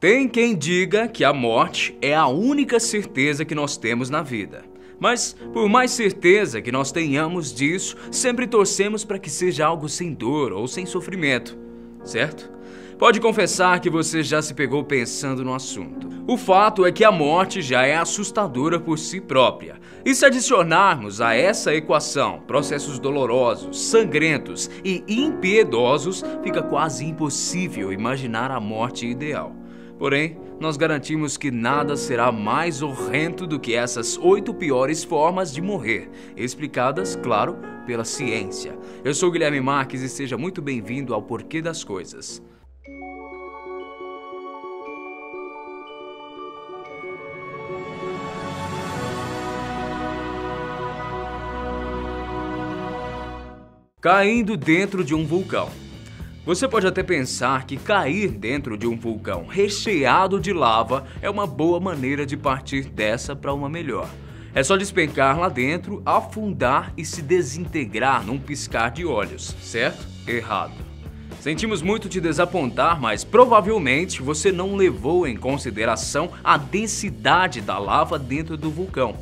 Tem quem diga que a morte é a única certeza que nós temos na vida. Mas, por mais certeza que nós tenhamos disso, sempre torcemos para que seja algo sem dor ou sem sofrimento, certo? Pode confessar que você já se pegou pensando no assunto. O fato é que a morte já é assustadora por si própria. E se adicionarmos a essa equação processos dolorosos, sangrentos e impiedosos, fica quase impossível imaginar a morte ideal. Porém, nós garantimos que nada será mais horrendo do que essas 8 piores formas de morrer, explicadas, claro, pela ciência. Eu sou Guilherme Marques e seja muito bem-vindo ao Porquê das Coisas. Caindo dentro de um vulcão. Você pode até pensar que cair dentro de um vulcão recheado de lava é uma boa maneira de partir dessa para uma melhor. É só despencar lá dentro, afundar e se desintegrar num piscar de olhos, certo? Errado. Sentimos muito te desapontar, mas provavelmente você não levou em consideração a densidade da lava dentro do vulcão.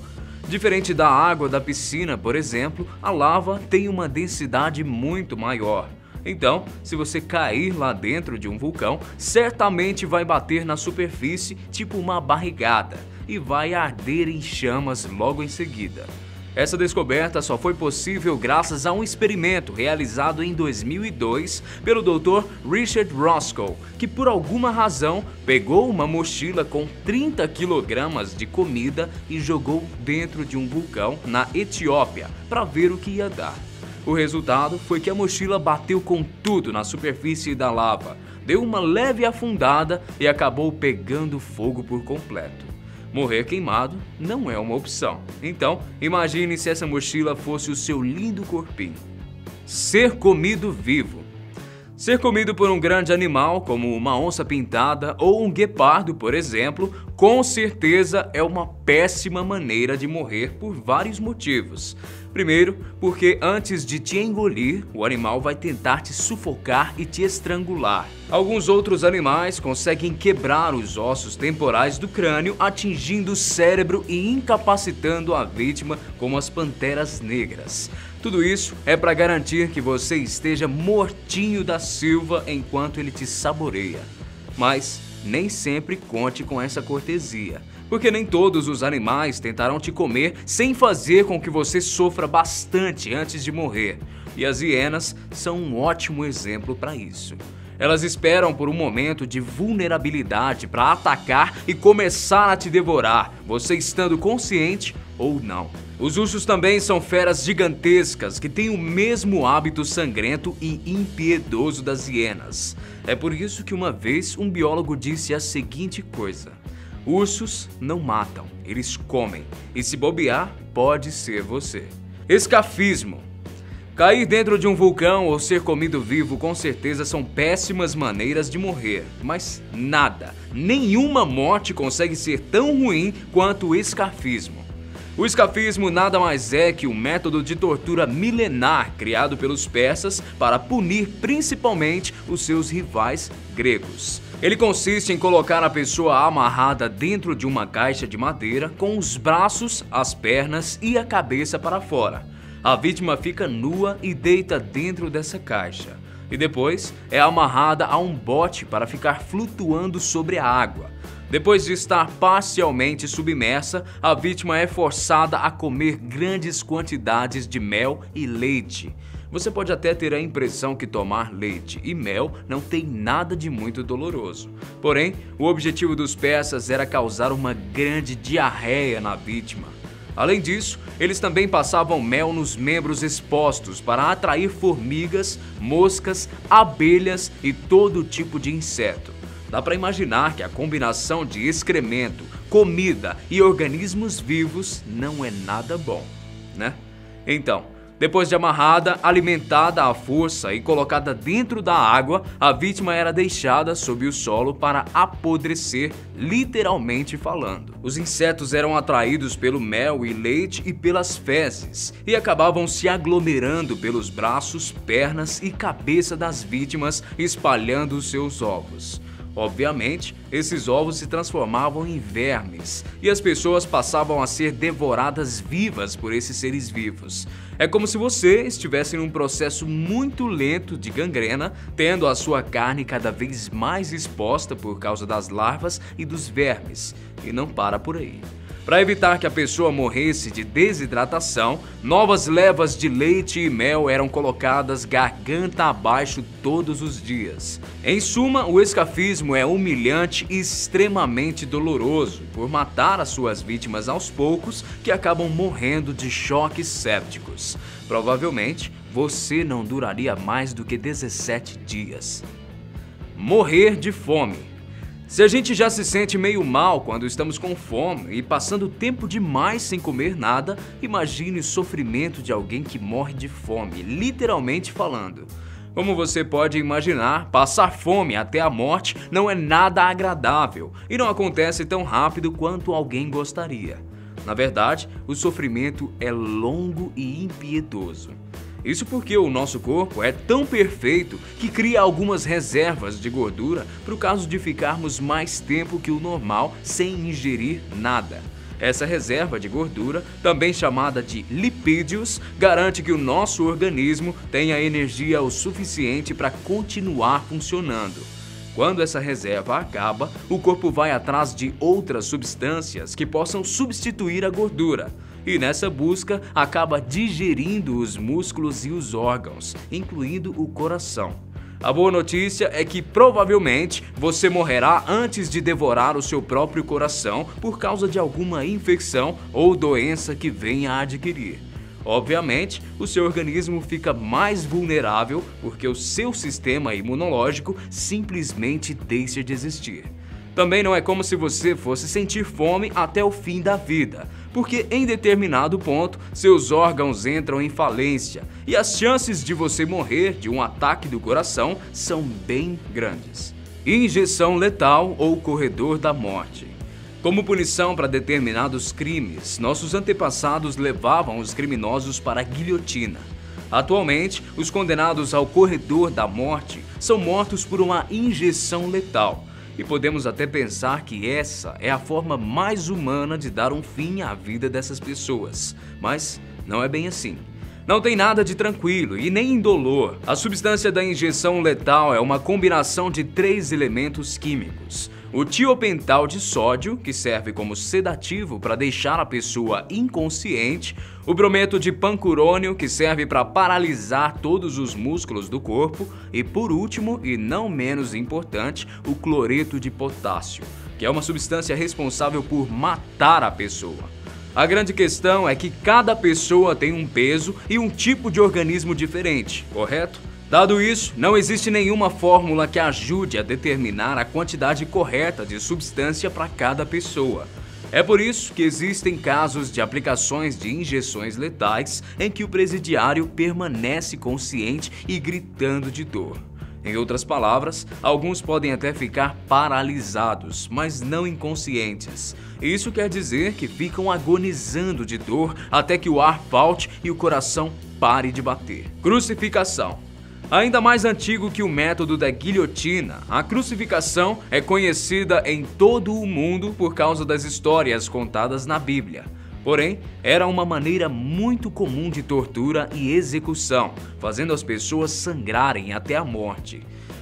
Diferente da água da piscina, por exemplo, a lava tem uma densidade muito maior. Então, se você cair lá dentro de um vulcão, certamente vai bater na superfície tipo uma barrigada e vai arder em chamas logo em seguida. Essa descoberta só foi possível graças a um experimento realizado em 2002 pelo Dr. Richard Roscoe, que por alguma razão pegou uma mochila com 30 kg de comida e jogou dentro de um vulcão na Etiópia para ver o que ia dar. O resultado foi que a mochila bateu com tudo na superfície da lava, deu uma leve afundada e acabou pegando fogo por completo. Morrer queimado não é uma opção. Então, imagine se essa mochila fosse o seu lindo corpinho. Ser comido vivo. Ser comido por um grande animal, como uma onça pintada ou um guepardo, por exemplo, com certeza é uma péssima maneira de morrer por vários motivos. Primeiro, porque antes de te engolir, o animal vai tentar te sufocar e te estrangular. Alguns outros animais conseguem quebrar os ossos temporais do crânio, atingindo o cérebro e incapacitando a vítima, como as panteras negras. Tudo isso é para garantir que você esteja mortinho da Silva enquanto ele te saboreia. Mas nem sempre conte com essa cortesia, porque nem todos os animais tentarão te comer sem fazer com que você sofra bastante antes de morrer. E as hienas são um ótimo exemplo para isso. Elas esperam por um momento de vulnerabilidade para atacar e começar a te devorar, você estando consciente ou não. Os ursos também são feras gigantescas que têm o mesmo hábito sangrento e impiedoso das hienas. É por isso que uma vez um biólogo disse a seguinte coisa: ursos não matam, eles comem, e se bobear, pode ser você. Escafismo. Cair dentro de um vulcão ou ser comido vivo com certeza são péssimas maneiras de morrer, mas nada, nenhuma morte consegue ser tão ruim quanto o escafismo. O escafismo nada mais é que um método de tortura milenar criado pelos persas para punir principalmente os seus rivais gregos. Ele consiste em colocar a pessoa amarrada dentro de uma caixa de madeira com os braços, as pernas e a cabeça para fora. A vítima fica nua e deita dentro dessa caixa. E depois é amarrada a um bote para ficar flutuando sobre a água. Depois de estar parcialmente submersa, a vítima é forçada a comer grandes quantidades de mel e leite. Você pode até ter a impressão que tomar leite e mel não tem nada de muito doloroso. Porém, o objetivo dos persas era causar uma grande diarreia na vítima. Além disso, eles também passavam mel nos membros expostos para atrair formigas, moscas, abelhas e todo tipo de inseto. Dá para imaginar que a combinação de excremento, comida e organismos vivos não é nada bom, né? Então, depois de amarrada, alimentada à força e colocada dentro da água, a vítima era deixada sob o solo para apodrecer, literalmente falando. Os insetos eram atraídos pelo mel e leite e pelas fezes, e acabavam se aglomerando pelos braços, pernas e cabeça das vítimas, espalhando os seus ovos. Obviamente, esses ovos se transformavam em vermes e as pessoas passavam a ser devoradas vivas por esses seres vivos. É como se você estivesse num processo muito lento de gangrena, tendo a sua carne cada vez mais exposta por causa das larvas e dos vermes, e não para por aí. Para evitar que a pessoa morresse de desidratação, novas levas de leite e mel eram colocadas garganta abaixo todos os dias. Em suma, o escafismo é humilhante e extremamente doloroso por matar as suas vítimas aos poucos que acabam morrendo de choques sépticos. Provavelmente, você não duraria mais do que 17 dias. Morrer de fome. Se a gente já se sente meio mal quando estamos com fome e passando tempo demais sem comer nada, imagine o sofrimento de alguém que morre de fome, literalmente falando. Como você pode imaginar, passar fome até a morte não é nada agradável e não acontece tão rápido quanto alguém gostaria. Na verdade, o sofrimento é longo e impiedoso. Isso porque o nosso corpo é tão perfeito que cria algumas reservas de gordura para o caso de ficarmos mais tempo que o normal sem ingerir nada. Essa reserva de gordura, também chamada de lipídios, garante que o nosso organismo tenha energia o suficiente para continuar funcionando. Quando essa reserva acaba, o corpo vai atrás de outras substâncias que possam substituir a gordura. E nessa busca acaba digerindo os músculos e os órgãos, incluindo o coração. A boa notícia é que provavelmente você morrerá antes de devorar o seu próprio coração por causa de alguma infecção ou doença que venha a adquirir. Obviamente, o seu organismo fica mais vulnerável porque o seu sistema imunológico simplesmente deixa de existir. Também não é como se você fosse sentir fome até o fim da vida, porque em determinado ponto seus órgãos entram em falência e as chances de você morrer de um ataque do coração são bem grandes. Injeção letal ou corredor da morte. Como punição para determinados crimes, nossos antepassados levavam os criminosos para a guilhotina. Atualmente, os condenados ao corredor da morte são mortos por uma injeção letal. E podemos até pensar que essa é a forma mais humana de dar um fim à vida dessas pessoas. Mas não é bem assim. Não tem nada de tranquilo e nem indolor. A substância da injeção letal é uma combinação de 3 elementos químicos. O tiopental de sódio, que serve como sedativo para deixar a pessoa inconsciente, o brometo de pancurônio, que serve para paralisar todos os músculos do corpo, e por último, e não menos importante, o cloreto de potássio, que é uma substância responsável por matar a pessoa. A grande questão é que cada pessoa tem um peso e um tipo de organismo diferente, correto? Dado isso, não existe nenhuma fórmula que ajude a determinar a quantidade correta de substância para cada pessoa. É por isso que existem casos de aplicações de injeções letais em que o presidiário permanece consciente e gritando de dor. Em outras palavras, alguns podem até ficar paralisados, mas não inconscientes. Isso quer dizer que ficam agonizando de dor até que o ar falte e o coração pare de bater. Crucificação. Ainda mais antigo que o método da guilhotina, a crucificação é conhecida em todo o mundo por causa das histórias contadas na Bíblia. Porém, era uma maneira muito comum de tortura e execução, fazendo as pessoas sangrarem até a morte.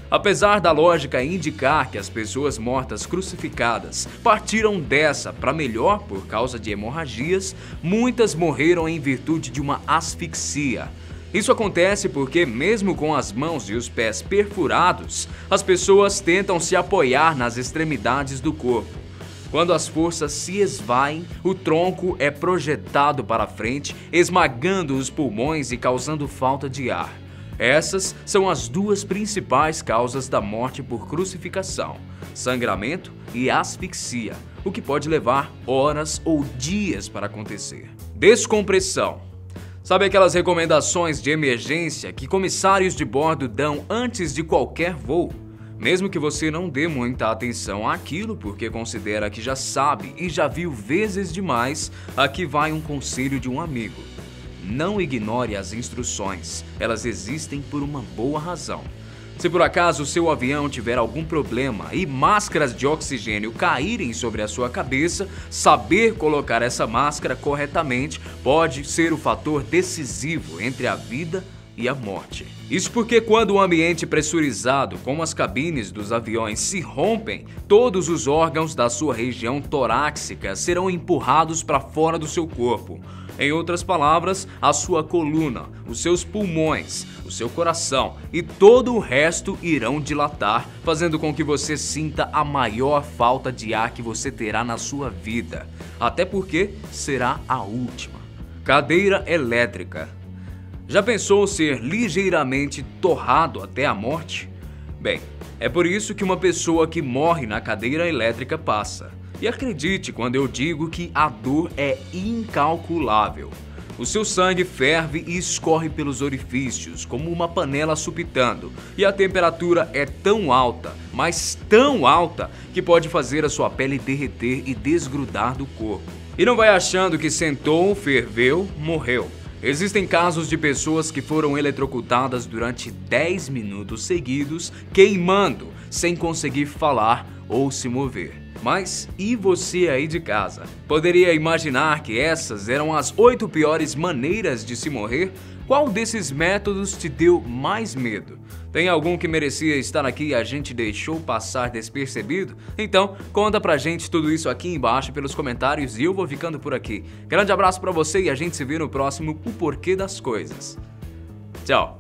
Apesar da lógica indicar que as pessoas mortas crucificadas partiram dessa para melhor por causa de hemorragias, muitas morreram em virtude de uma asfixia. Isso acontece porque, mesmo com as mãos e os pés perfurados, as pessoas tentam se apoiar nas extremidades do corpo. Quando as forças se esvaem, o tronco é projetado para frente, esmagando os pulmões e causando falta de ar. Essas são as 2 principais causas da morte por crucificação: sangramento e asfixia, o que pode levar horas ou dias para acontecer. Descompressão. Sabe aquelas recomendações de emergência que comissários de bordo dão antes de qualquer voo? Mesmo que você não dê muita atenção àquilo porque considera que já sabe e já viu vezes demais, aqui vai um conselho de um amigo. Não ignore as instruções, elas existem por uma boa razão. Se por acaso o seu avião tiver algum problema e máscaras de oxigênio caírem sobre a sua cabeça, saber colocar essa máscara corretamente pode ser o fator decisivo entre a vida e a morte. Isso porque quando o ambiente pressurizado, como as cabines dos aviões, se rompem, todos os órgãos da sua região torácica serão empurrados para fora do seu corpo. Em outras palavras, a sua coluna, os seus pulmões, o seu coração e todo o resto irão dilatar, fazendo com que você sinta a maior falta de ar que você terá na sua vida. Até porque será a última. Cadeira elétrica. Já pensou ser ligeiramente torrado até a morte? Bem, é por isso que uma pessoa que morre na cadeira elétrica passa. E acredite quando eu digo que a dor é incalculável. O seu sangue ferve e escorre pelos orifícios como uma panela supitando, e a temperatura é tão alta, mas tão alta, que pode fazer a sua pele derreter e desgrudar do corpo. E não vai achando que sentou, ferveu, morreu. Existem casos de pessoas que foram eletrocutadas durante 10 minutos seguidos, queimando, sem conseguir falar ou se mover. Mas e você aí de casa? Poderia imaginar que essas eram as 8 piores maneiras de se morrer? Qual desses métodos te deu mais medo? Tem algum que merecia estar aqui e a gente deixou passar despercebido? Então, conta pra gente tudo isso aqui embaixo pelos comentários e eu vou ficando por aqui. Grande abraço pra você e a gente se vê no próximo O Porquê das Coisas. Tchau!